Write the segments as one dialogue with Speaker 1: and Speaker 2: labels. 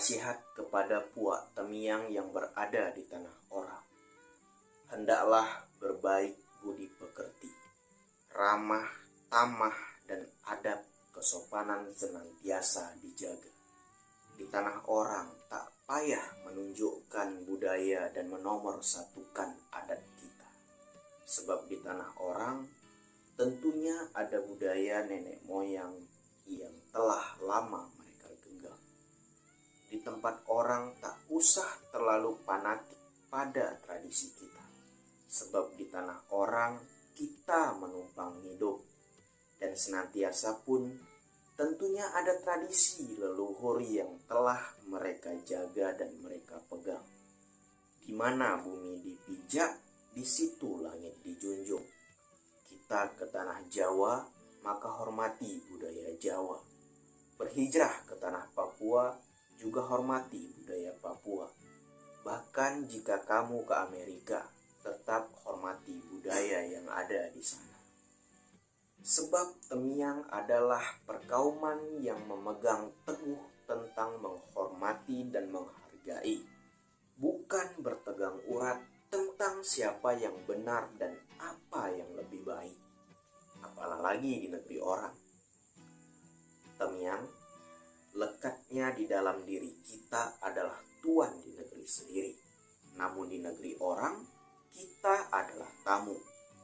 Speaker 1: nasihat kepada puak temiang yang berada di tanah orang. Hendaklah berbaik budi pekerti, ramah, tamah, dan adab kesopanan senantiasa dijaga. Di tanah orang tak payah menunjukkan budaya dan menomorsatukan adat kita. Sebab di tanah orang tentunya ada budaya nenek moyang yang telah lama mereka genggam. Di tempat orang tak usah terlalu fanatik pada tradisi kita. Sebab di tanah orang kita menumpang hidup, dan senantiasa pun tentunya ada tradisi leluhur yang telah mereka jaga dan mereka pegang. Di mana bumi dipijak, di situ langit dijunjung. Kita ke tanah Jawa, maka hormati budaya Jawa. Berhijrah ke tanah Papua, juga hormati budaya Papua. Bahkan jika kamu ke Amerika, tetap hormati budaya yang ada di sana. Sebab temiang adalah perkauman yang memegang teguh tentang menghormati dan menghargai, bukan bertegang urat tentang siapa yang benar dan apa yang lebih baik, apalagi di negeri orang. Temiang, lekatnya di dalam diri kita adalah tuan di negeri sendiri. Namun di negeri orang, kita adalah tamu.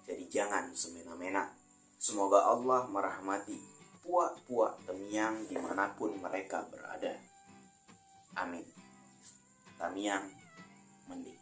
Speaker 1: Jadi jangan semena-mena. Semoga Allah merahmati puak-puak temiang dimanapun mereka berada. Amin. Tamiang mending.